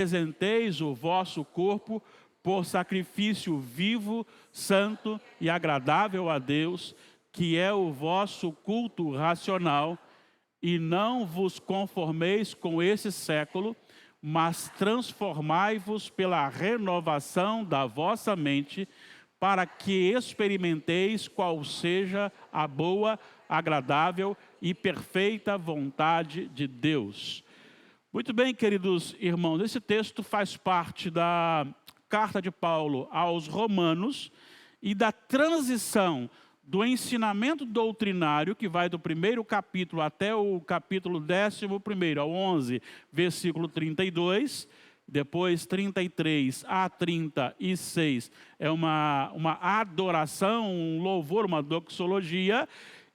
apresenteis o vosso corpo por sacrifício vivo, santo e agradável a Deus, que é o vosso culto racional, e não vos conformeis com esse século, mas transformai-vos pela renovação da vossa mente, para que experimenteis qual seja a boa, agradável e perfeita vontade de Deus. Muito bem, queridos irmãos, esse texto faz parte da carta de Paulo aos Romanos e da transição do ensinamento doutrinário, que vai do primeiro capítulo até o capítulo 11º, ao 11, versículo 32, depois 33 a 36, é uma adoração, um louvor, uma doxologia,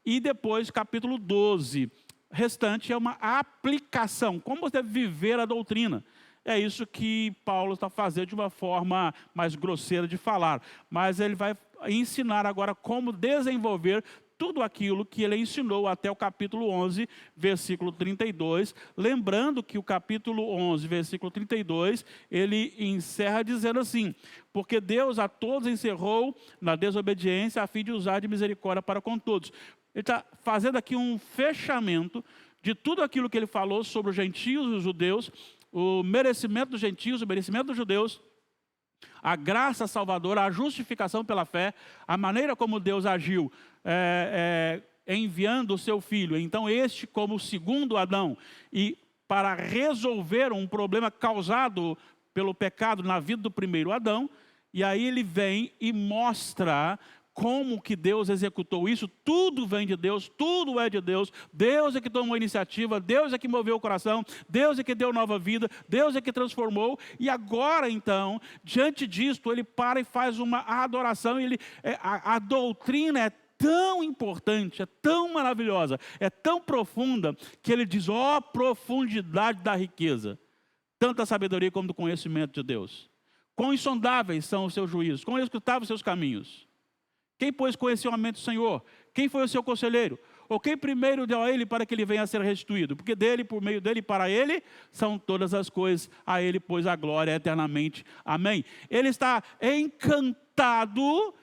e depois capítulo 12, restante é uma aplicação, como você deve viver a doutrina. É isso que Paulo está fazendo de uma forma mais grosseira de falar. Mas ele vai ensinar agora como desenvolver tudo aquilo que ele ensinou até o capítulo 11, versículo 32. Lembrando que o capítulo 11, versículo 32, ele encerra dizendo assim: porque Deus a todos encerrou na desobediência, a fim de usar de misericórdia para com todos. Ele está fazendo aqui um fechamento de tudo aquilo que ele falou sobre os gentios e os judeus, o merecimento dos gentios, o merecimento dos judeus, a graça salvadora, a justificação pela fé, a maneira como Deus agiu, enviando o seu Filho, então este como o segundo Adão, e para resolver um problema causado pelo pecado na vida do primeiro Adão, e aí ele vem e mostra como que Deus executou isso. Tudo vem de Deus, tudo é de Deus. Deus é que tomou a iniciativa, Deus é que moveu o coração, Deus é que deu nova vida, Deus é que transformou. E agora então, diante disto, ele para e faz uma adoração. A doutrina é tão importante, é tão maravilhosa, é tão profunda, que ele diz: ó profundidade da riqueza, tanto da sabedoria como do conhecimento de Deus. Quão insondáveis são os seus juízos, quão inescrutáveis os seus caminhos. Quem, pois, conheceu a mente do Senhor? Quem foi o seu conselheiro? Ou quem primeiro deu a ele para que ele venha a ser restituído? Porque dele, por meio dele, para ele, são todas as coisas. A ele, pois, a glória eternamente. Amém. Ele está encantado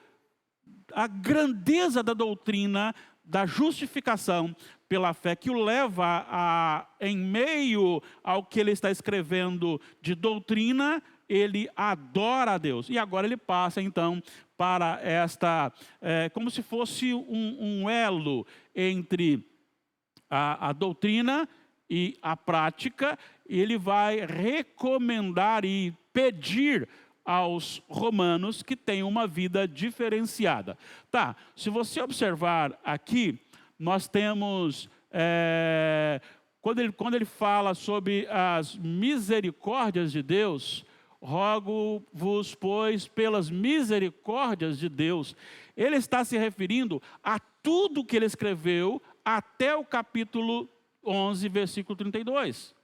a grandeza da doutrina da justificação pela fé, que o leva em meio ao que ele está escrevendo de doutrina, ele adora a Deus. E agora ele passa então para como se fosse um elo entre a doutrina e a prática. Ele vai recomendar e pedir aos romanos que tenham uma vida diferenciada. Tá, se você observar aqui, nós temos, quando ele fala sobre as misericórdias de Deus, rogo-vos, pois, pelas misericórdias de Deus, ele está se referindo a tudo que ele escreveu até o capítulo 11, versículo 32.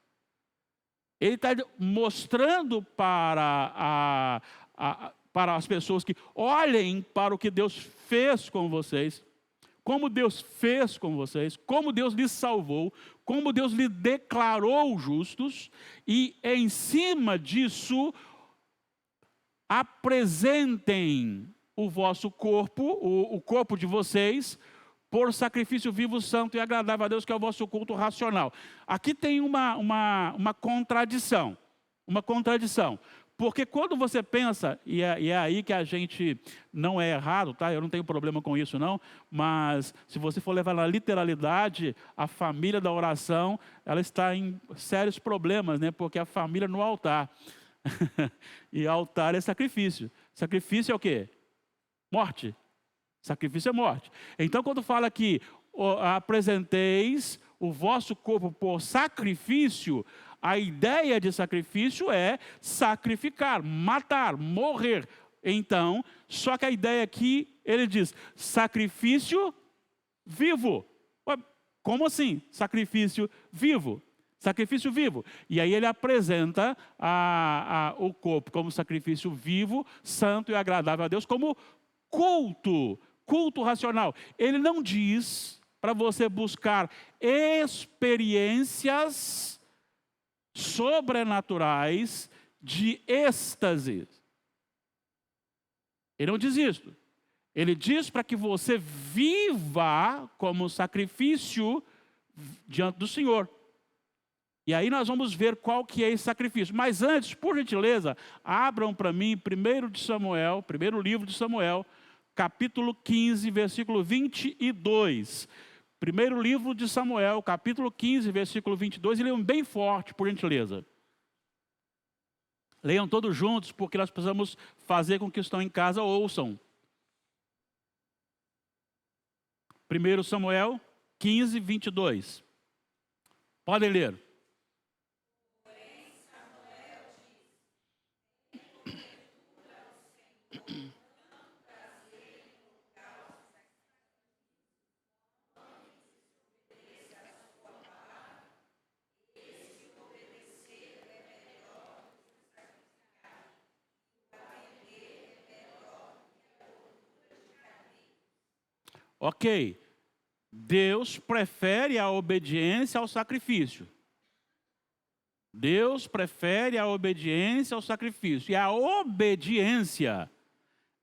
Ele está mostrando para as pessoas que olhem para o que Deus fez com vocês, como Deus fez com vocês, como Deus lhes salvou, como Deus lhe declarou justos, e em cima disso, apresentem o vosso corpo, o corpo de vocês, por sacrifício vivo, santo e agradável a Deus, que é o vosso culto racional. Aqui tem uma contradição, porque quando você pensa, e é aí que a gente não é errado, tá? Eu não tenho problema com isso não, mas se você for levar na literalidade, a família da oração, ela está em sérios problemas, né? Porque a família no altar, e altar é sacrifício. Sacrifício é o quê? Morte. Sacrifício é morte. Então, quando fala que apresenteis o vosso corpo por sacrifício, a ideia de sacrifício é sacrificar, matar, morrer. Então, só que a ideia aqui, ele diz, sacrifício vivo. Como assim? Sacrifício vivo. Sacrifício vivo. E aí ele apresenta o corpo como sacrifício vivo, santo e agradável a Deus, como culto racional. Ele não diz para você buscar experiências sobrenaturais de êxtase. Ele não diz isso. Ele diz para que você viva como sacrifício diante do Senhor. E aí nós vamos ver qual que é esse sacrifício. Mas antes, por gentileza, abram para mim primeiro livro de Samuel, capítulo 15, versículo 22. Primeiro livro de Samuel, capítulo 15, versículo 22. E leiam bem forte, por gentileza. Leiam todos juntos, porque nós precisamos fazer com que estão em casa ouçam. 1 Samuel 15, 22. Podem ler. Ok. Deus prefere a obediência ao sacrifício. Deus prefere a obediência ao sacrifício. E a obediência,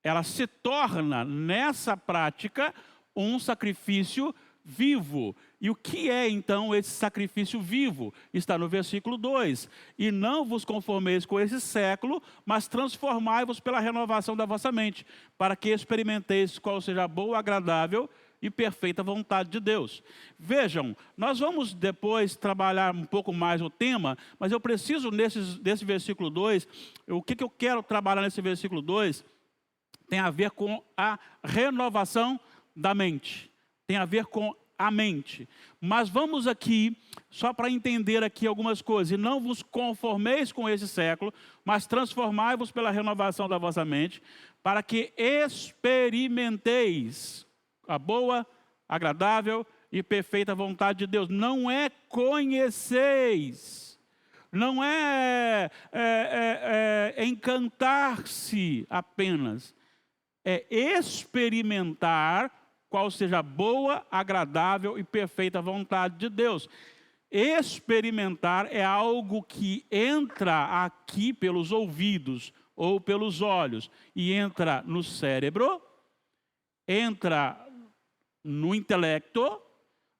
ela se torna, nessa prática, um sacrifício vivo. E o que é, então, esse sacrifício vivo? Está no versículo 2. E não vos conformeis com esse século, mas transformai-vos pela renovação da vossa mente, para que experimenteis qual seja a boa, agradável e perfeita vontade de Deus. Vejam, nós vamos depois trabalhar um pouco mais o tema, mas eu preciso desse versículo 2, o que eu quero trabalhar nesse versículo 2 tem a ver com a renovação da mente. Tem a ver com a mente. Mas vamos aqui, só para entender aqui algumas coisas. E não vos conformeis com esse século, mas transformai-vos pela renovação da vossa mente, para que experimenteis a boa, agradável e perfeita vontade de Deus. Não é conheceis, não é encantar-se apenas, é experimentar qual seja a boa, agradável e perfeita vontade de Deus. Experimentar é algo que entra aqui pelos ouvidos ou pelos olhos e entra no cérebro, entra no intelecto,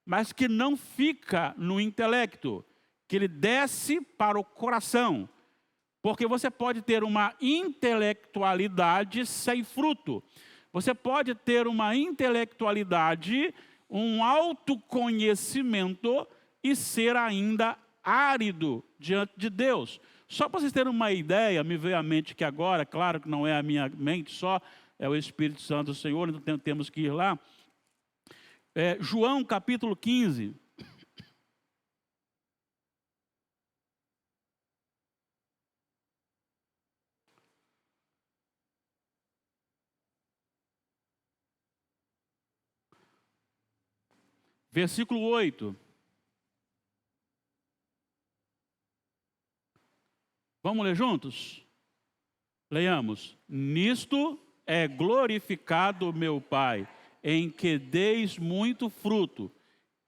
mas que não fica no intelecto, que ele desce para o coração. Porque você pode ter uma intelectualidade sem fruto. Você pode ter uma intelectualidade, um autoconhecimento e ser ainda árido diante de Deus. Só para vocês terem uma ideia, me veio à mente que agora, claro que não é a minha mente só, é o Espírito Santo do Senhor, então temos que ir lá. João capítulo 15. Versículo 8. Vamos ler juntos? Leiamos. Nisto é glorificado meu Pai, em que deis muito fruto,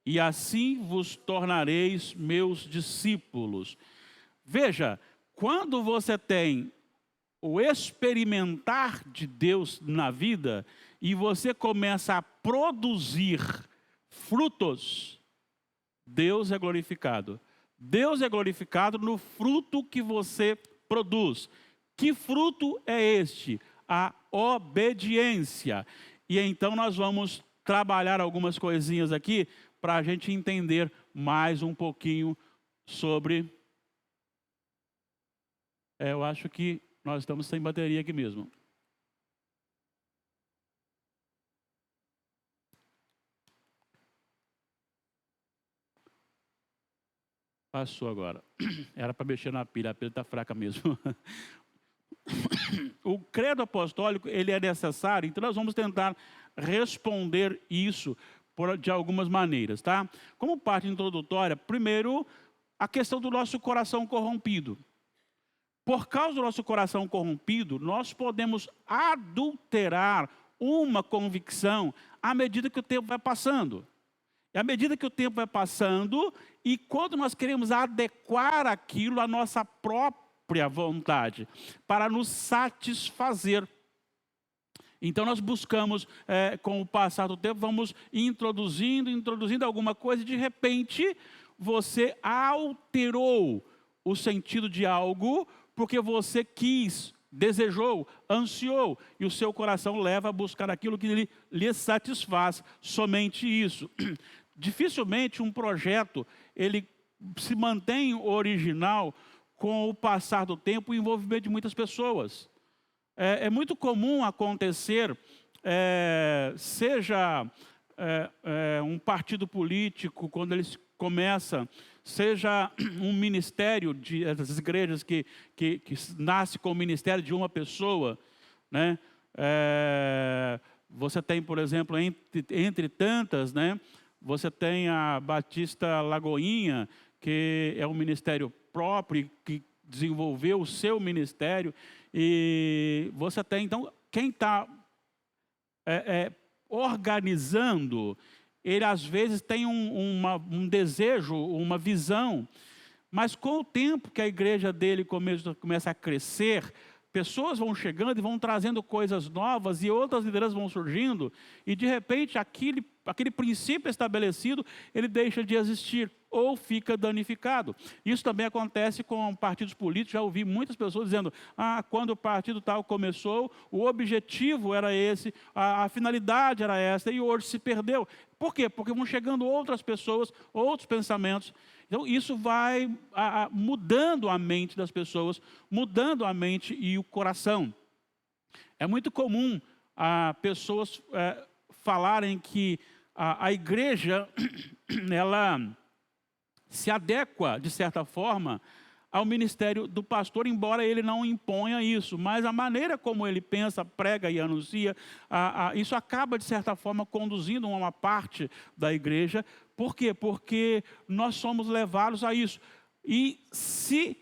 e assim vos tornareis meus discípulos. Veja, quando você tem o experimentar de Deus na vida, e você começa a produzir frutos, Deus é glorificado. Deus é glorificado no fruto que você produz. Que fruto é este? A obediência. E então nós vamos trabalhar algumas coisinhas aqui para a gente entender mais um pouquinho sobre... eu acho que nós estamos sem bateria aqui mesmo. Passou agora. Era para mexer na pilha, a pilha está fraca mesmo. O credo apostólico, ele é necessário, então nós vamos tentar responder isso de algumas maneiras, tá? Como parte introdutória, primeiro, a questão do nosso coração corrompido. Por causa do nosso coração corrompido, nós podemos adulterar uma convicção à medida que o tempo vai passando. E à medida que o tempo vai passando, e quando nós queremos adequar aquilo à nossa própria própria vontade, para nos satisfazer. Então nós buscamos, com o passar do tempo, vamos introduzindo alguma coisa, e de repente você alterou o sentido de algo, porque você quis, desejou, ansiou, e o seu coração leva a buscar aquilo que lhe satisfaz, somente isso. Dificilmente um projeto, ele se mantém original com o passar do tempo e o envolvimento de muitas pessoas. É muito comum acontecer, seja um partido político, quando eles começam, seja um ministério das igrejas que nasce com o ministério de uma pessoa, né? Você tem, por exemplo, entre tantas, né? Você tem a Batista Lagoinha, que é um ministério próprio, que desenvolveu o seu ministério, e você tem, então, quem está organizando, ele às vezes tem um desejo, uma visão, mas com o tempo que a igreja dele começa a crescer, pessoas vão chegando e vão trazendo coisas novas e outras lideranças vão surgindo, e de repente aquele princípio estabelecido, ele deixa de existir ou fica danificado. Isso também acontece com partidos políticos. Já ouvi muitas pessoas dizendo, quando o partido tal começou, o objetivo era esse, a finalidade era essa, e hoje se perdeu. Por quê? Porque vão chegando outras pessoas, outros pensamentos. Então isso vai mudando a mente das pessoas, mudando a mente e o coração. É muito comum pessoas falarem que a igreja, ela se adequa, de certa forma, ao ministério do pastor, embora ele não imponha isso. Mas a maneira como ele pensa, prega e anuncia, isso acaba, de certa forma, conduzindo a uma parte da igreja. Por quê? Porque nós somos levados a isso. E se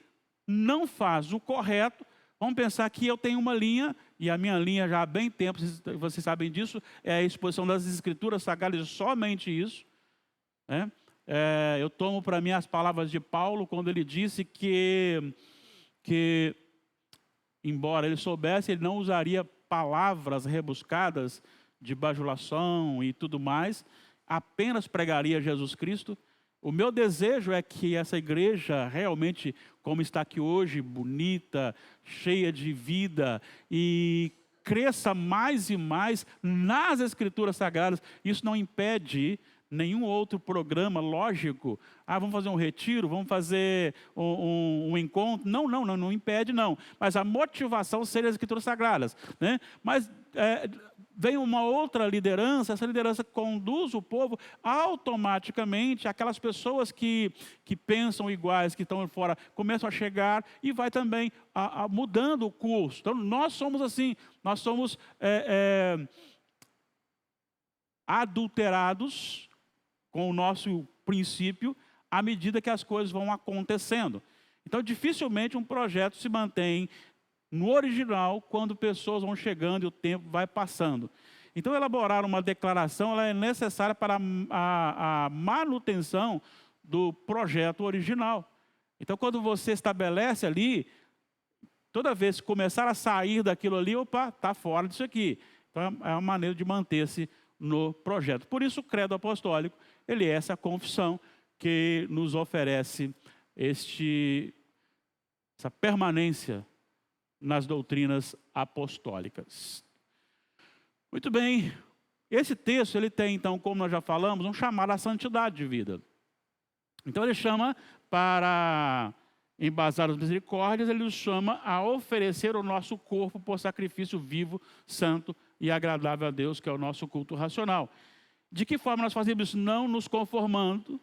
não faz o correto, vamos pensar que eu tenho uma linha, e a minha linha já há bem tempo, vocês sabem disso, é a exposição das Escrituras Sagradas, somente isso, né? Eu tomo para mim as palavras de Paulo, quando ele disse que, embora ele soubesse, ele não usaria palavras rebuscadas de bajulação e tudo mais, apenas pregaria Jesus Cristo. O meu desejo é que essa igreja realmente, como está aqui hoje, bonita, cheia de vida, e cresça mais e mais nas Escrituras Sagradas. Isso não impede nenhum outro programa lógico. Vamos fazer um retiro, vamos fazer um encontro. Não impede não. Mas a motivação seria as Escrituras Sagradas, né? Mas vem uma outra liderança, essa liderança conduz o povo automaticamente, aquelas pessoas que pensam iguais, que estão fora, começam a chegar e vai também mudando o curso. Então nós somos assim, nós somos adulterados com o nosso princípio, à medida que as coisas vão acontecendo. Então, dificilmente um projeto se mantém no original quando pessoas vão chegando e o tempo vai passando. Então, elaborar uma declaração ela é necessária para a manutenção do projeto original. Então, quando você estabelece ali, toda vez que começar a sair daquilo ali, está fora disso aqui. Então, é uma maneira de manter-se no projeto. Por isso, o credo apostólico, ele é essa confissão que nos oferece essa permanência nas doutrinas apostólicas. Muito bem, esse texto ele tem então, como nós já falamos, um chamado à santidade de vida. Então ele chama para embasar as misericórdias, ele nos chama a oferecer o nosso corpo por sacrifício vivo, santo e agradável a Deus, que é o nosso culto racional. De que forma nós fazemos isso? Não nos conformando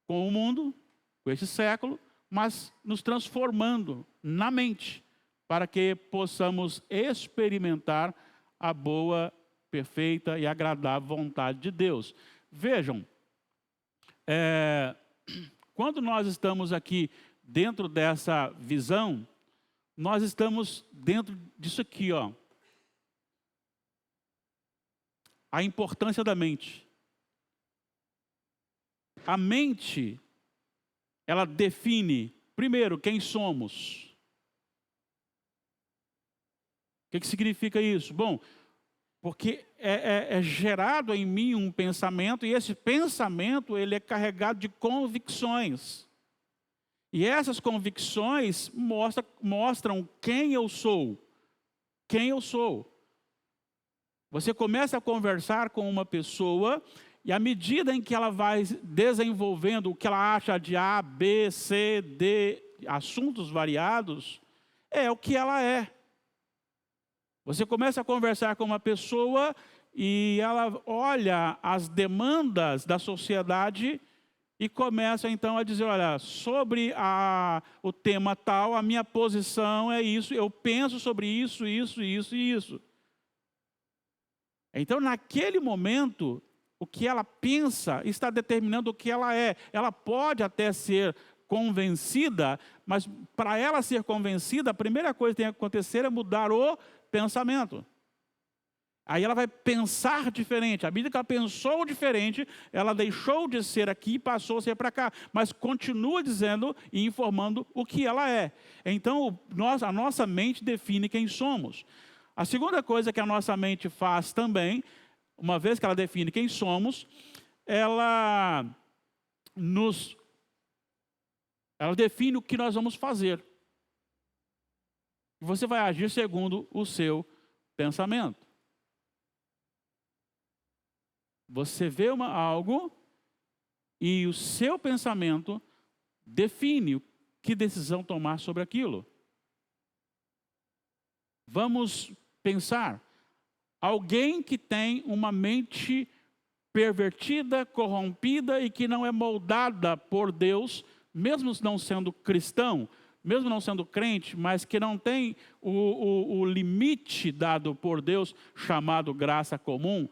com o mundo, com esse século, mas nos transformando na mente, para que possamos experimentar a boa, perfeita e agradável vontade de Deus. Vejam, quando nós estamos aqui dentro dessa visão, nós estamos dentro disso aqui, ó. A importância da mente. A mente, ela define, primeiro, quem somos. que significa isso? Bom, porque é gerado em mim um pensamento, e esse pensamento ele é carregado de convicções. E essas convicções mostram quem eu sou. Quem eu sou. Você começa a conversar com uma pessoa, e à medida em que ela vai desenvolvendo o que ela acha de A, B, C, D, assuntos variados, é o que ela é. Você começa a conversar com uma pessoa e ela olha as demandas da sociedade e começa então a dizer, olha, sobre o tema tal, a minha posição é isso, eu penso sobre isso, isso, isso e isso. Então, naquele momento, o que ela pensa está determinando o que ela é. Ela pode até ser convencida, mas para ela ser convencida, a primeira coisa que tem que acontecer é mudar o pensamento. Aí ela vai pensar diferente. À medida que ela pensou diferente, ela deixou de ser aqui e passou a ser para cá. Mas continua dizendo e informando o que ela é. Então, a nossa mente define quem somos. A segunda coisa que a nossa mente faz também, uma vez que ela define quem somos, ela define o que nós vamos fazer. E você vai agir segundo o seu pensamento. Você vê algo e o seu pensamento define que decisão tomar sobre aquilo. Vamos pensar. Alguém que tem uma mente pervertida, corrompida e que não é moldada por Deus, mesmo não sendo cristão, mesmo não sendo crente, mas que não tem o limite dado por Deus, chamado graça comum,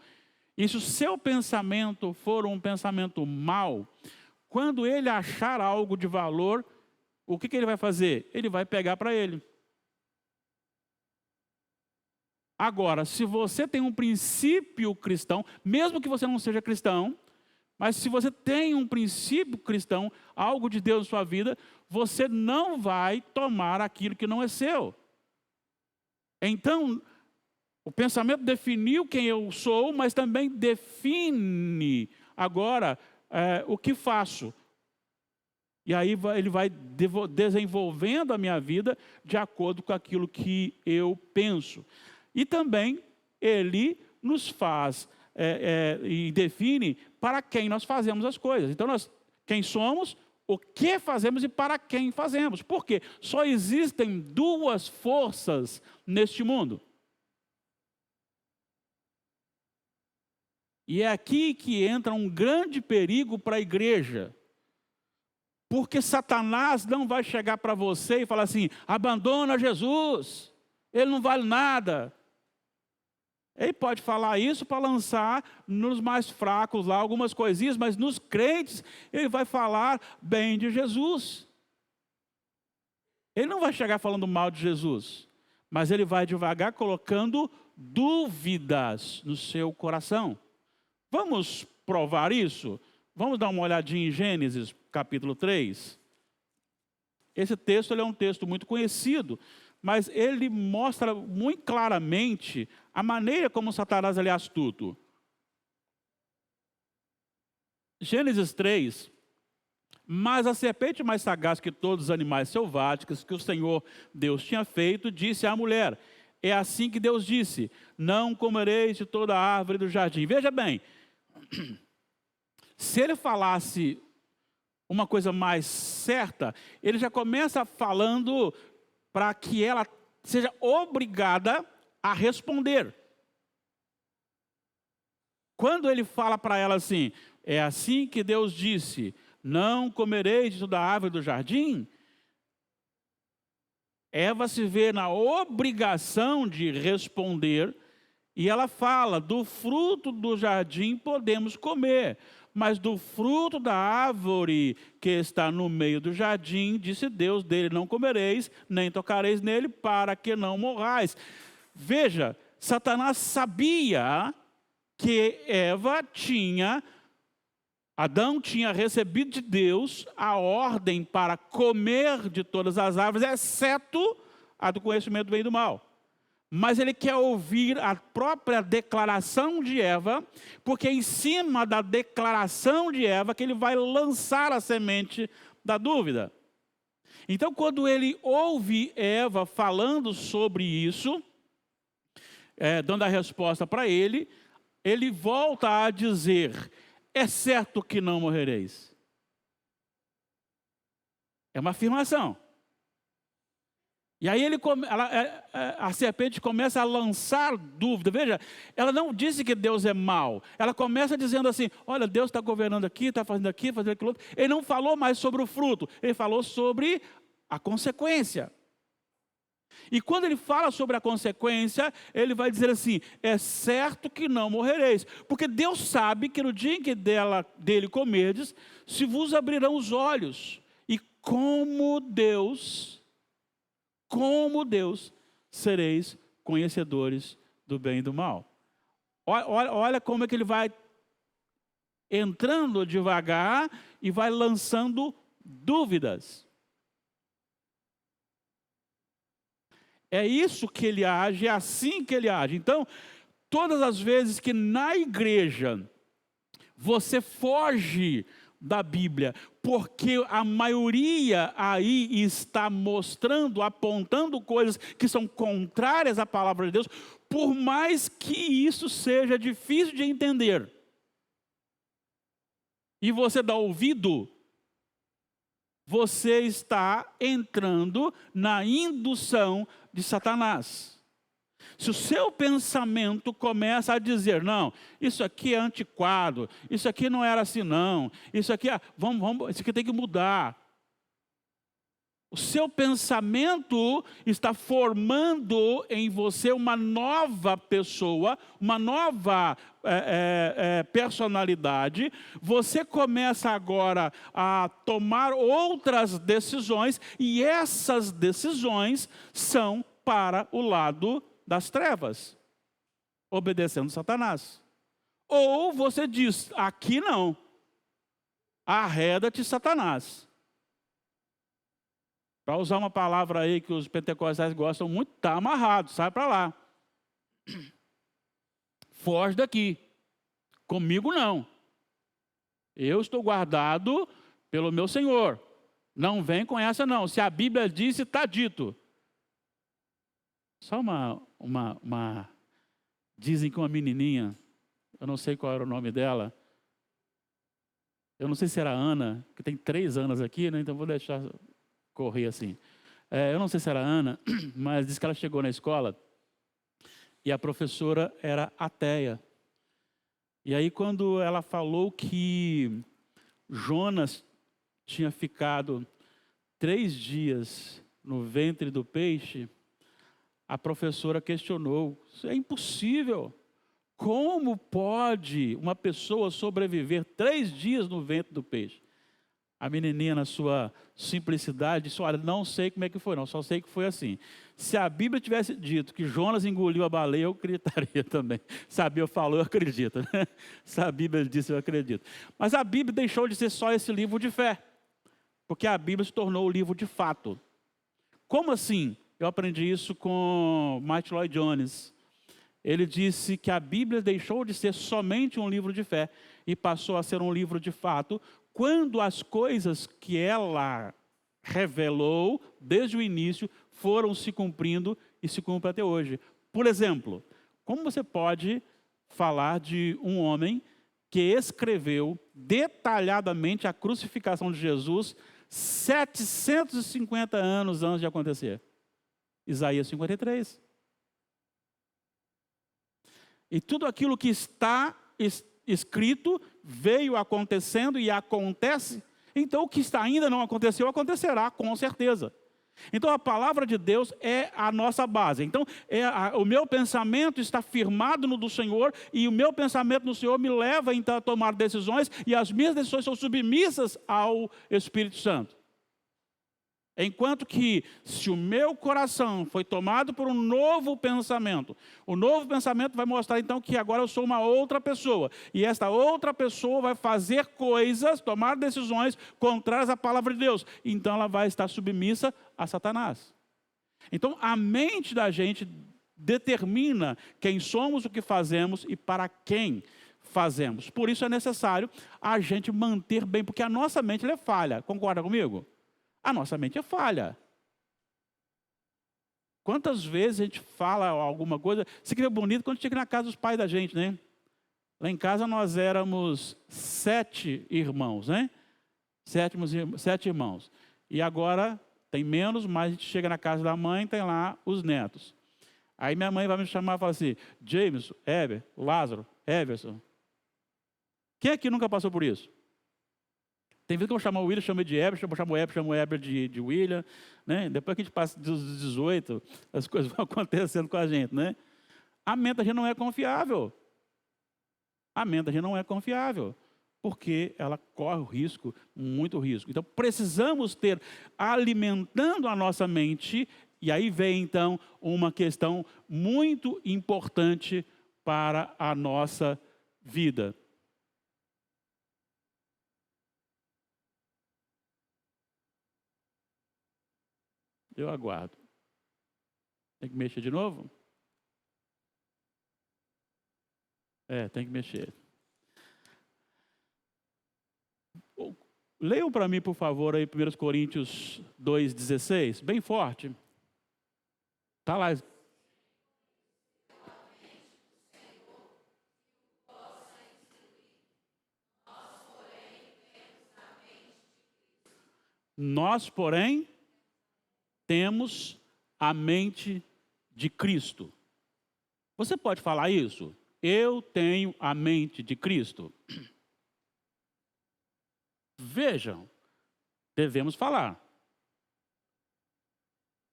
e se o seu pensamento for um pensamento mau, quando ele achar algo de valor, o que ele vai fazer? Ele vai pegar para ele. Agora, se você tem um princípio cristão, mesmo que você não seja cristão, mas se você tem um princípio cristão, algo de Deus na sua vida, você não vai tomar aquilo que não é seu. Então, o pensamento definiu quem eu sou, mas também define agora o que faço. E aí ele vai desenvolvendo a minha vida de acordo com aquilo que eu penso. E também ele nos faz e define para quem nós fazemos as coisas. Então, quem somos, o que fazemos e para quem fazemos. Por quê? Só existem duas forças neste mundo. E é aqui que entra um grande perigo para a igreja. Porque Satanás não vai chegar para você e falar assim, abandona Jesus, ele não vale nada. Ele pode falar isso para lançar nos mais fracos lá algumas coisinhas, mas nos crentes ele vai falar bem de Jesus. Ele não vai chegar falando mal de Jesus, mas ele vai devagar colocando dúvidas no seu coração. Vamos provar isso? Vamos dar uma olhadinha em Gênesis, capítulo 3. Esse texto é um texto muito conhecido, mas ele mostra muito claramente a maneira como Satanás é astuto. Gênesis 3. Mas a serpente mais sagaz que todos os animais selváticos que o Senhor Deus tinha feito, disse à mulher, é assim que Deus disse, não comereis de toda a árvore do jardim. Veja bem, se ele falasse uma coisa mais certa, ele já começa falando para que ela seja obrigada a responder. Quando ele fala para ela assim, é assim que Deus disse, não comereis de toda a árvore do jardim, Eva se vê na obrigação de responder, e ela fala, do fruto do jardim podemos comer, mas do fruto da árvore que está no meio do jardim, disse Deus, dele não comereis, nem tocareis nele, para que não morrais. Veja, Satanás sabia que Adão tinha recebido de Deus a ordem para comer de todas as árvores, exceto a do conhecimento do bem e do mal. mas ele quer ouvir a própria declaração de Eva, porque é em cima da declaração de Eva que ele vai lançar a semente da dúvida. Então, quando ele ouve Eva falando sobre isso, dando a resposta para ele, ele volta a dizer: é certo que não morrereis. É uma afirmação. E aí a serpente começa a lançar dúvida. Veja, ela não disse que Deus é mau. Ela começa dizendo assim: olha, Deus está governando aqui, está fazendo aqui, fazendo aquilo outro. Ele não falou mais sobre o fruto, ele falou sobre a consequência. E quando ele fala sobre a consequência, ele vai dizer assim: é certo que não morrereis. Porque Deus sabe que no dia em que dele comerdes, se vos abrirão os olhos. E como Deus sereis conhecedores do bem e do mal. Olha como é que ele vai entrando devagar e vai lançando dúvidas. É isso que ele age, é assim que ele age. Então, todas as vezes que na igreja você foge da Bíblia, porque a maioria aí está mostrando, apontando coisas que são contrárias à palavra de Deus, por mais que isso seja difícil de entender, e você dá ouvido, você está entrando na indução de Satanás. Se o seu pensamento começa a dizer: não, isso aqui é antiquado, isso aqui não era assim não, isso aqui, isso aqui tem que mudar. O seu pensamento está formando em você uma nova pessoa, uma nova personalidade. Você começa agora a tomar outras decisões, e essas decisões são para o lado das trevas, obedecendo Satanás. Ou você diz: aqui não, arreda-te, Satanás. Para usar uma palavra aí que os pentecostais gostam muito, está amarrado, sai para lá. Foge daqui. Comigo não. Eu estou guardado pelo meu Senhor. Não vem com essa não. Se a Bíblia disse, está dito. Só dizem que uma menininha, eu não sei qual era o nome dela, eu não sei se era Ana, que tem 3 anos aqui, né? Então vou deixar correr assim. Eu não sei se era Ana, mas diz que ela chegou na escola e a professora era ateia. E aí quando ela falou que Jonas tinha ficado 3 dias no ventre do peixe, a professora questionou: isso é impossível. Como pode uma pessoa sobreviver 3 dias no ventre do peixe? A menininha, na sua simplicidade, disse: olha, não sei como é que foi não, só sei que foi assim. Se a Bíblia tivesse dito que Jonas engoliu a baleia, eu acreditaria também. Se a Bíblia falou, eu acredito. Né? Se a Bíblia disse, eu acredito. Mas a Bíblia deixou de ser só esse livro de fé, porque a Bíblia se tornou o livro de fato. Como assim? Eu aprendi isso com Martin Lloyd Jones. Ele disse que a Bíblia deixou de ser somente um livro de fé e passou a ser um livro de fato, quando as coisas que ela revelou desde o início foram se cumprindo e se cumprem até hoje. Por exemplo, como você pode falar de um homem que escreveu detalhadamente a crucificação de Jesus 750 anos antes de acontecer? Isaías 53. E tudo aquilo que está escrito veio acontecendo e acontece. Então o que ainda não aconteceu, acontecerá com certeza. Então a palavra de Deus é a nossa base. Então o meu pensamento está firmado no do Senhor, e o meu pensamento no Senhor me leva então a tomar decisões, e as minhas decisões são submissas ao Espírito Santo. Enquanto que, se o meu coração foi tomado por um novo pensamento, o novo pensamento vai mostrar então que agora eu sou uma outra pessoa. E esta outra pessoa vai fazer coisas, tomar decisões contrárias à palavra de Deus. Então ela vai estar submissa a Satanás. Então a mente da gente determina quem somos, o que fazemos e para quem fazemos. Por isso é necessário a gente manter bem, porque a nossa mente ela é falha. Concorda comigo? A nossa mente é falha. Quantas vezes a gente fala alguma coisa, se cria bonito quando chega na casa dos pais da gente, né? Lá em casa nós éramos 7 irmãos, né? 7 irmãos. E agora tem menos, mas a gente chega na casa da mãe, tem lá os netos. Aí minha mãe vai me chamar e falar assim, James, Heber, Lázaro, Everson. Quem aqui nunca passou por isso? Tem vezes que eu vou chamar o William, chamo de Heber, chamo o Heber de William, né? Depois que a gente passa dos 18, as coisas vão acontecendo com a gente, né? A mente da gente não é confiável. A mente da gente não é confiável, porque ela corre o risco, muito risco. Então, precisamos ter, alimentando a nossa mente, e aí vem, então, uma questão muito importante para a nossa vida. Eu aguardo. Tem que mexer de novo? Tem que mexer. Leiam para mim, por favor, aí 1 Coríntios 2,16, bem forte. Está lá. Nós, porém, temos a mente de Cristo. Você pode falar isso? Eu tenho a mente de Cristo. Vejam, devemos falar.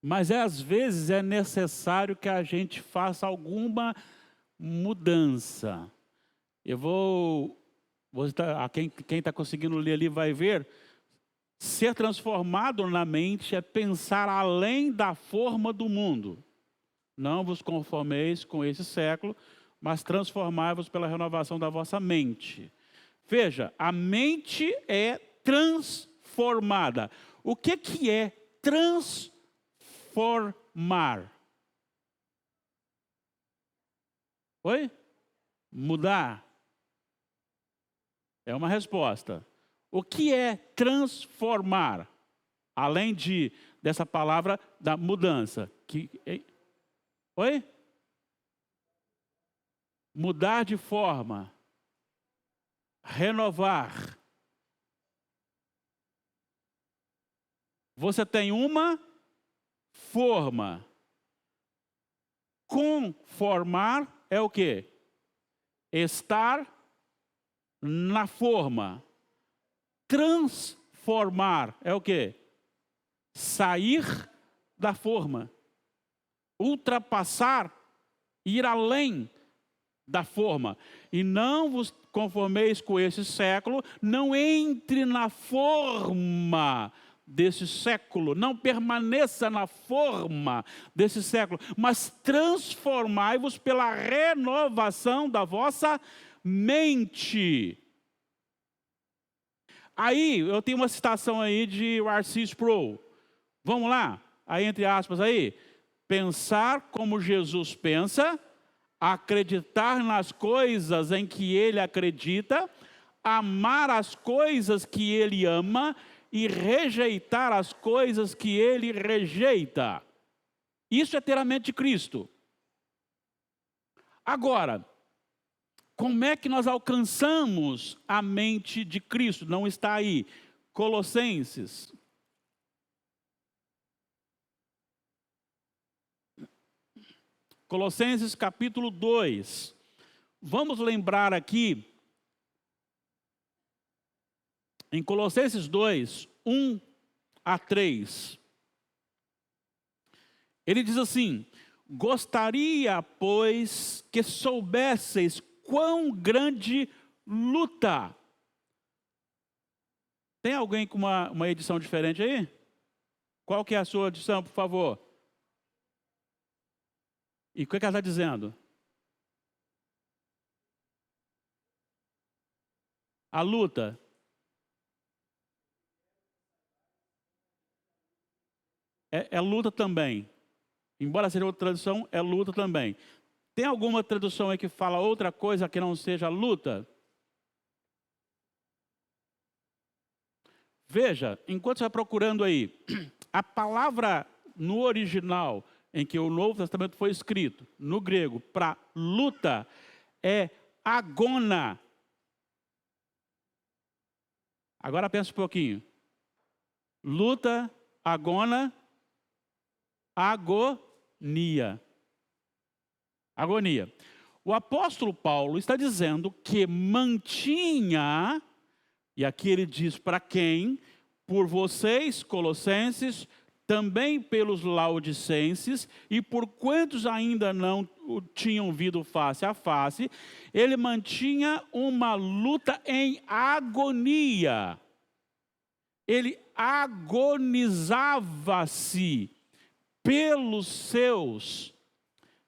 Mas às vezes é necessário que a gente faça alguma mudança. Eu vou quem está conseguindo ler ali vai ver. Ser transformado na mente é pensar além da forma do mundo. Não vos conformeis com esse século, mas transformai-vos pela renovação da vossa mente. Veja, a mente é transformada. O que é transformar? Oi? Mudar. É uma resposta. O que é transformar? Além dessa palavra da mudança. Oi? Mudar de forma. Renovar. Você tem uma forma. Conformar é o quê? Estar na forma. Transformar é o quê? Sair da forma. Ultrapassar, ir além da forma. E não vos conformeis com esse século, não entre na forma desse século, não permaneça na forma desse século, mas transformai-vos pela renovação da vossa mente. Aí, eu tenho uma citação aí de R.C. Sproul. Vamos lá? Aí, entre aspas aí. Pensar como Jesus pensa, acreditar nas coisas em que ele acredita, amar as coisas que ele ama e rejeitar as coisas que ele rejeita. Isso é ter a mente de Cristo. Agora, como é que nós alcançamos a mente de Cristo? Não está aí. Colossenses. Colossenses capítulo 2. Vamos lembrar aqui, em Colossenses 2, 1 a 3. Ele diz assim: gostaria, pois, que soubesseis quão grande luta. Tem alguém com uma edição diferente aí? Qual que é a sua edição, por favor? E o que ela está dizendo? A luta. É luta também. Embora seja outra tradução, é luta também. Tem alguma tradução aí que fala outra coisa que não seja luta? Veja, enquanto você vai procurando aí, a palavra no original, em que o Novo Testamento foi escrito, no grego, para luta, é agona. Agora pensa um pouquinho. Luta, agona, agonia. Agonia. O apóstolo Paulo está dizendo que mantinha, e aqui ele diz para quem? Por vocês, colossenses, também pelos laodicenses, e por quantos ainda não o tinham visto face a face, ele mantinha uma luta em agonia. Ele agonizava-se pelos seus.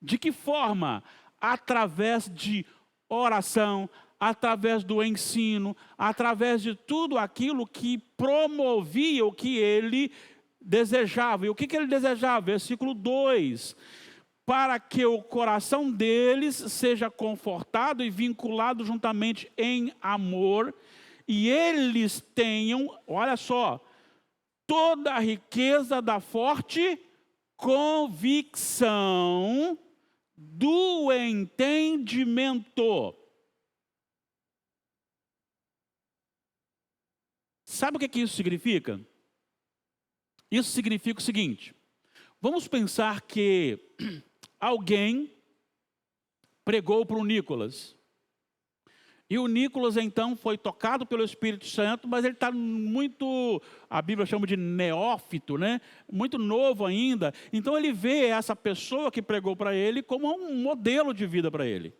De que forma? Através de oração, através do ensino, através de tudo aquilo que promovia o que ele desejava. E o que ele desejava? Versículo 2. Para que o coração deles seja confortado e vinculado juntamente em amor, e eles tenham, olha só, toda a riqueza da forte convicção do entendimento. Sabe o que isso significa? Isso significa o seguinte: vamos pensar que alguém pregou para o Nicolas. E o Nicolas, então, foi tocado pelo Espírito Santo, mas ele está muito, a Bíblia chama de neófito, né? Muito novo ainda. Então ele vê essa pessoa que pregou para ele como um modelo de vida para ele.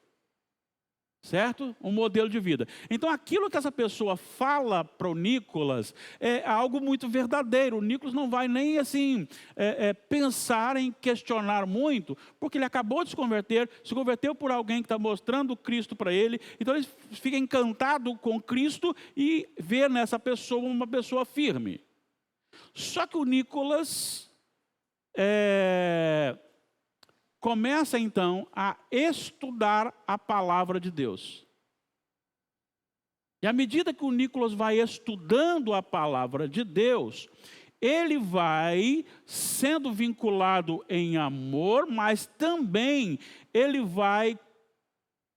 Certo? Um modelo de vida. Então aquilo que essa pessoa fala para o Nicolas é algo muito verdadeiro. O Nicolas não vai nem assim pensar em questionar muito, porque ele acabou de se converteu por alguém que está mostrando Cristo para ele. Então ele fica encantado com Cristo e vê nessa pessoa uma pessoa firme. Só que o Nicolas começa então a estudar a palavra de Deus. E à medida que o Nicolas vai estudando a palavra de Deus, ele vai sendo vinculado em amor, mas também ele vai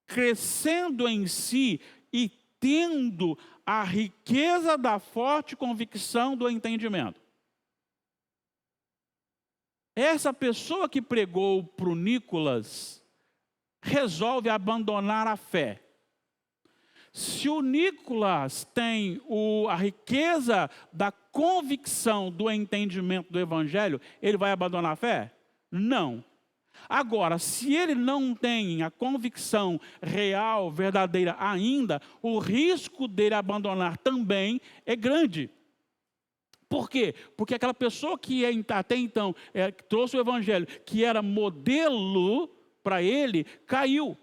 crescendo em si e tendo a riqueza da forte convicção do entendimento. Essa pessoa que pregou para o Nicolas resolve abandonar a fé. Se o Nicolas tem a riqueza da convicção do entendimento do Evangelho, ele vai abandonar a fé? Não. Agora, se ele não tem a convicção real, verdadeira ainda, o risco dele abandonar também é grande. Por quê? Porque aquela pessoa que até então trouxe o Evangelho, que era modelo para ele, caiu.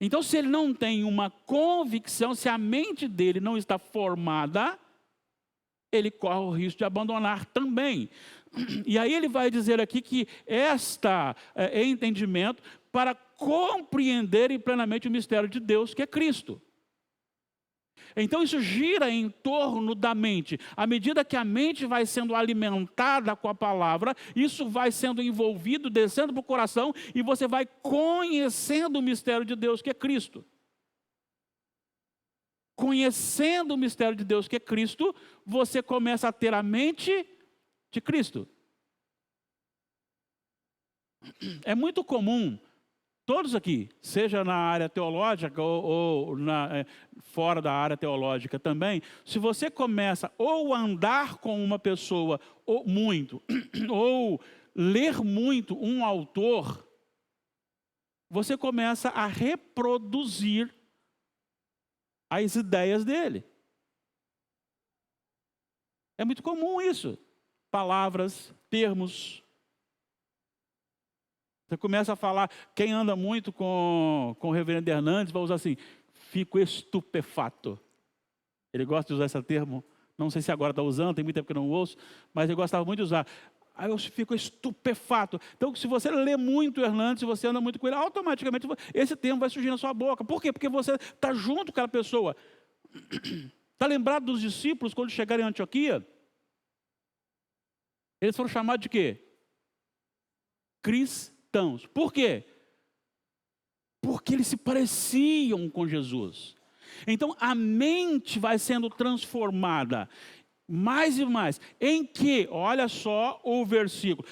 Então, se ele não tem uma convicção, se a mente dele não está formada, ele corre o risco de abandonar também. E aí ele vai dizer aqui que é entendimento para compreender plenamente o mistério de Deus, que é Cristo. Então isso gira em torno da mente. À medida que a mente vai sendo alimentada com a palavra, isso vai sendo envolvido, descendo para o coração, e você vai conhecendo o mistério de Deus, que é Cristo. Conhecendo o mistério de Deus, que é Cristo, você começa a ter a mente de Cristo. É muito comum, todos aqui, seja na área teológica ou fora da área teológica também, se você começa ou a andar com uma pessoa muito, ou ler muito um autor, você começa a reproduzir as ideias dele. É muito comum isso. Palavras, termos. Você começa a falar, quem anda muito com o reverendo Hernandes vai usar assim, fico estupefato. Ele gosta de usar esse termo, não sei se agora está usando, tem muito tempo que eu não ouço, mas ele gostava muito de usar. Aí eu fico estupefato. Então, se você lê muito Hernandes, se você anda muito com ele, automaticamente esse termo vai surgir na sua boca. Por quê? Porque você está junto com aquela pessoa. Está lembrado dos discípulos quando chegaram em Antioquia? Eles foram chamados de quê? Cristãos. Por quê? Porque eles se pareciam com Jesus. Então, a mente vai sendo transformada mais e mais. Em que? Olha só o versículo.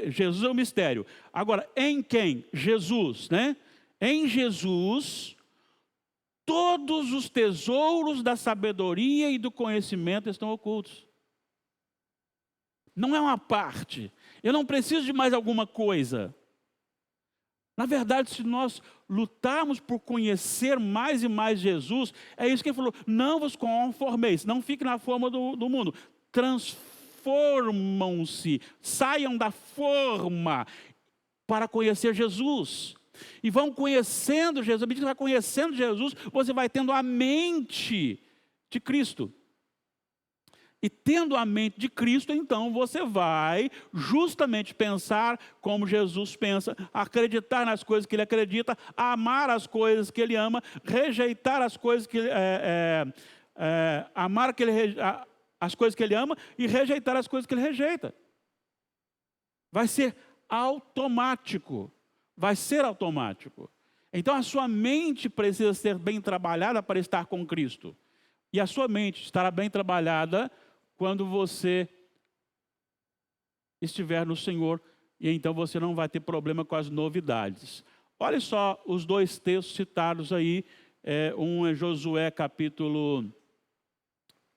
Jesus é o mistério. Agora, em quem? Jesus, né? Em Jesus, todos os tesouros da sabedoria e do conhecimento estão ocultos. Não é uma parte. Eu não preciso de mais alguma coisa. Na verdade, se nós lutarmos por conhecer mais e mais Jesus, é isso que ele falou, não vos conformeis, não fiquem na forma do mundo, transformam-se, saiam da forma para conhecer Jesus. E vão conhecendo Jesus, à medida que vai conhecendo Jesus, você vai tendo a mente de Cristo. E tendo a mente de Cristo, então você vai justamente pensar como Jesus pensa, acreditar nas coisas que ele acredita, amar as coisas que ele ama, rejeitar as coisas que amar as coisas que ele ama e rejeitar as coisas que ele rejeita. Vai ser automático. Vai ser automático. Então a sua mente precisa ser bem trabalhada para estar com Cristo. E a sua mente estará bem trabalhada quando você estiver no Senhor, e então você não vai ter problema com as novidades. Olha só os dois textos citados aí, um é Josué capítulo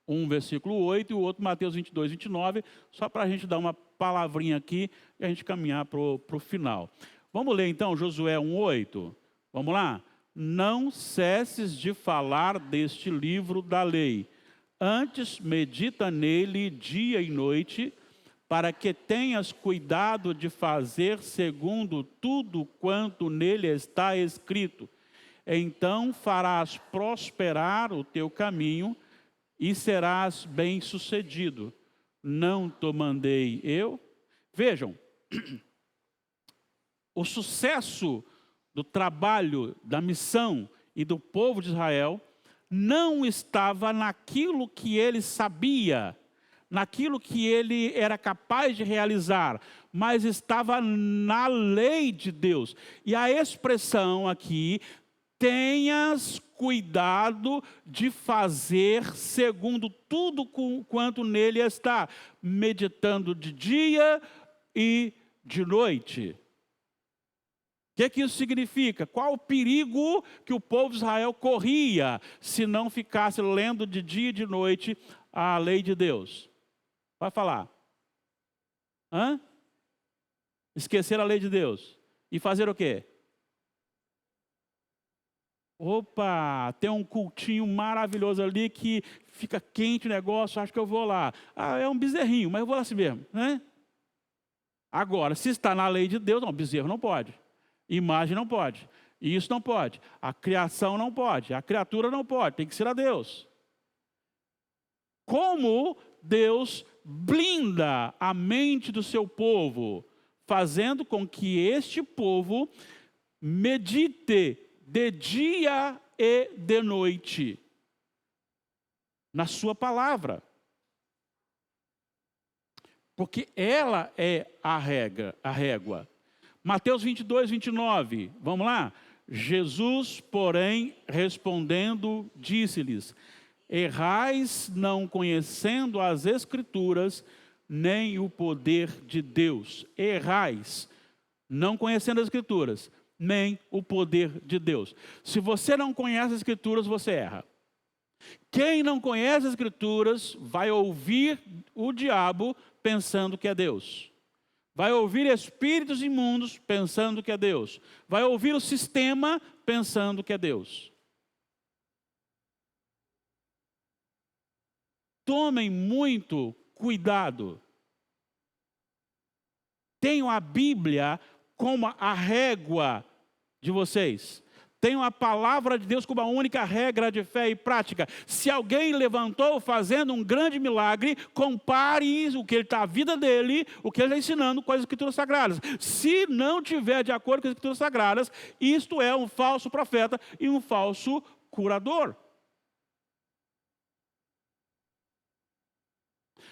1, versículo 8, e o outro Mateus 22, 29, só para a gente dar uma palavrinha aqui e a gente caminhar para o final. Vamos ler então Josué 1, 8? Vamos lá? Não cesses de falar deste livro da lei. Antes, medita nele dia e noite, para que tenhas cuidado de fazer segundo tudo quanto nele está escrito. Então farás prosperar o teu caminho e serás bem-sucedido. Não te mandei eu? Vejam, o sucesso do trabalho, da missão e do povo de Israel não estava naquilo que ele sabia, naquilo que ele era capaz de realizar, mas estava na lei de Deus. E a expressão aqui, tenhas cuidado de fazer segundo tudo quanto nele está, meditando de dia e de noite. O que isso significa? Qual o perigo que o povo de Israel corria se não ficasse lendo de dia e de noite a lei de Deus? Vai falar. Esquecer a lei de Deus. E fazer o quê? Opa, tem um cultinho maravilhoso ali que fica quente o negócio, acho que eu vou lá. É um bezerrinho, mas eu vou lá assim mesmo, né? Agora, se está na lei de Deus, não, bezerro não pode. Imagem não pode, isso não pode, a criação não pode, a criatura não pode, tem que ser a Deus. Como Deus blinda a mente do seu povo, fazendo com que este povo medite de dia e de noite na sua palavra. Porque ela é a régua. Mateus 22, 29, vamos lá? Jesus, porém, respondendo, disse-lhes, errais não conhecendo as Escrituras, nem o poder de Deus. Errais, não conhecendo as Escrituras, nem o poder de Deus. Se você não conhece as Escrituras, você erra. Quem não conhece as Escrituras vai ouvir o diabo pensando que é Deus. Vai ouvir espíritos imundos pensando que é Deus. Vai ouvir o sistema pensando que é Deus. Tomem muito cuidado. Tenham a Bíblia como a régua de vocês. Tenham a palavra de Deus como a única regra de fé e prática. Se alguém levantou fazendo um grande milagre, compare o que ele está, a vida dele, o que ele está ensinando com as Escrituras Sagradas. Se não tiver de acordo com as Escrituras Sagradas, isto é um falso profeta e um falso curador.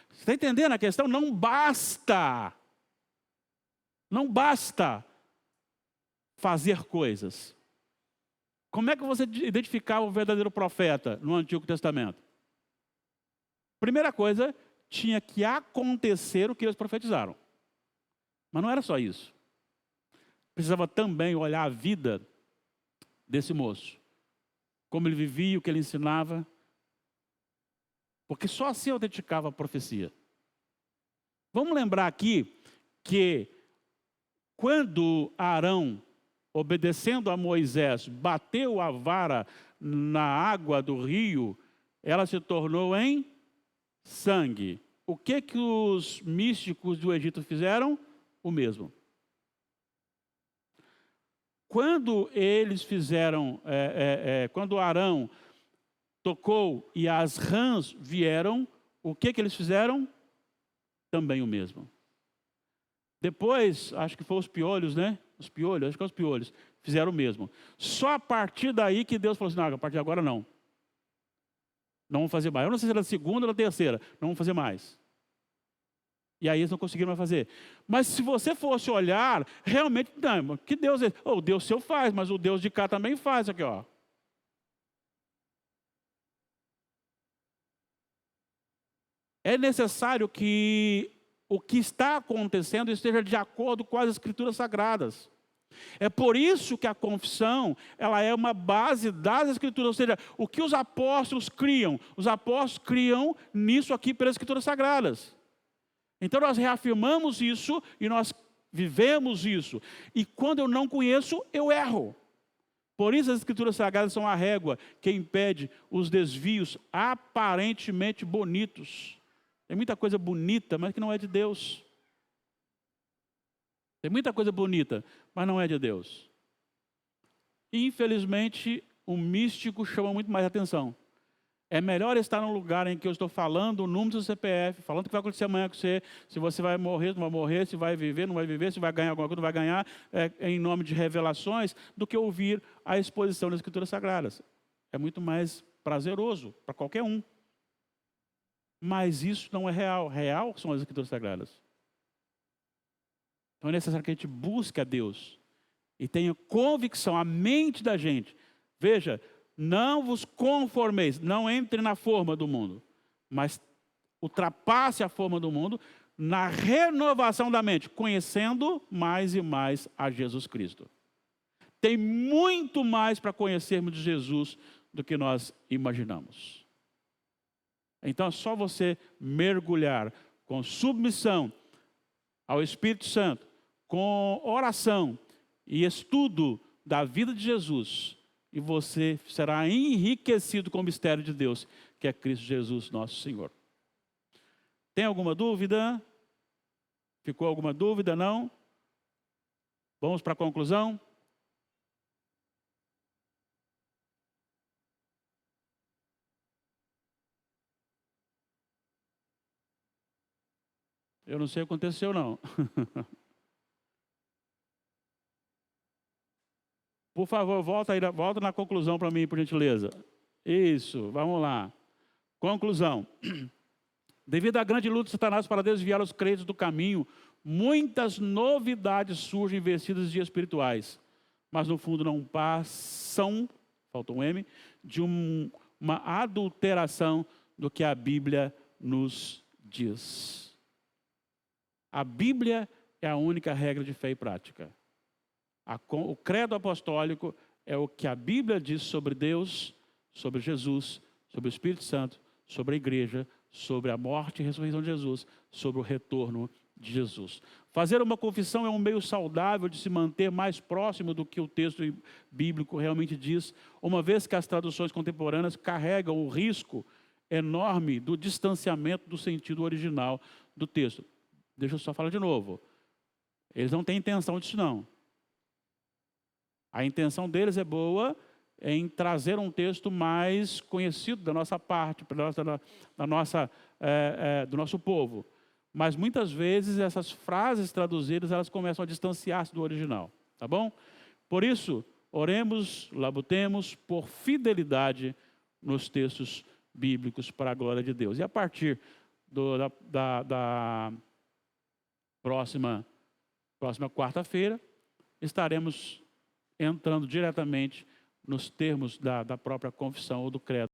Você está entendendo a questão? Não basta fazer coisas. Como é que você identificava o verdadeiro profeta no Antigo Testamento? Primeira coisa, tinha que acontecer o que eles profetizaram. Mas não era só isso. Precisava também olhar a vida desse moço. Como ele vivia, o que ele ensinava. Porque só assim autenticava a profecia. Vamos lembrar aqui que quando Arão, obedecendo a Moisés, bateu a vara na água do rio, ela se tornou em sangue. O que os místicos do Egito fizeram? O mesmo. Quando eles fizeram, quando Arão tocou e as rãs vieram, o que eles fizeram? Também o mesmo. Depois, acho que foi os piolhos, né? Os piolhos fizeram o mesmo. Só a partir daí que Deus falou assim, não, a partir de agora não. Não vamos fazer mais. Eu não sei se era a segunda ou a terceira. Não vamos fazer mais. E aí eles não conseguiram mais fazer. Mas se você fosse olhar, realmente, não, que Deus é? O Deus seu faz, mas o Deus de cá também faz aqui, ó. É necessário que o que está acontecendo esteja de acordo com as Escrituras Sagradas. É por isso que a confissão, ela é uma base das Escrituras, ou seja, o que os apóstolos criam nisso aqui pelas Escrituras Sagradas. Então nós reafirmamos isso e nós vivemos isso. E quando eu não conheço, eu erro. Por isso as Escrituras Sagradas são a régua que impede os desvios aparentemente bonitos. Tem muita coisa bonita, mas que não é de Deus. Tem muita coisa bonita, mas não é de Deus. Infelizmente, o místico chama muito mais atenção. É melhor estar num lugar em que eu estou falando o número do seu CPF, falando o que vai acontecer amanhã com você, se você vai morrer, não vai morrer, se vai viver, não vai viver, se vai ganhar alguma coisa, não vai ganhar, em nome de revelações, do que ouvir a exposição das Escrituras Sagradas. É muito mais prazeroso para qualquer um. Mas isso não é real. Real são as Escrituras Sagradas. Então é necessário que a gente busque a Deus e tenha convicção, a mente da gente. Veja, não vos conformeis, não entre na forma do mundo, mas ultrapasse a forma do mundo na renovação da mente, conhecendo mais e mais a Jesus Cristo. Tem muito mais para conhecermos de Jesus do que nós imaginamos. Então é só você mergulhar com submissão ao Espírito Santo, com oração e estudo da vida de Jesus, e você será enriquecido com o mistério de Deus, que é Cristo Jesus, nosso Senhor. Tem alguma dúvida? Ficou alguma dúvida? Não? Vamos para a conclusão? Eu não sei o que aconteceu, não. Por favor, volta na conclusão para mim, por gentileza. Isso, vamos lá. Conclusão. Devido à grande luta de Satanás para desviar os crentes do caminho, muitas novidades surgem vestidas de espirituais, mas no fundo não passam, faltou um M, de uma adulteração do que a Bíblia nos diz. A Bíblia é a única regra de fé e prática. O credo apostólico é o que a Bíblia diz sobre Deus, sobre Jesus, sobre o Espírito Santo, sobre a igreja, sobre a morte e ressurreição de Jesus, sobre o retorno de Jesus. Fazer uma confissão é um meio saudável de se manter mais próximo do que o texto bíblico realmente diz, uma vez que as traduções contemporâneas carregam o risco enorme do distanciamento do sentido original do texto. Deixa eu só falar de novo. Eles não têm intenção disso, não. A intenção deles é boa em trazer um texto mais conhecido da nossa parte, do nosso povo. Mas muitas vezes essas frases traduzidas, elas começam a distanciar-se do original, tá bom? Por isso, oremos, labutemos por fidelidade nos textos bíblicos para a glória de Deus. E a partir da próxima quarta-feira, estaremos entrando diretamente nos termos da própria confissão ou do credo.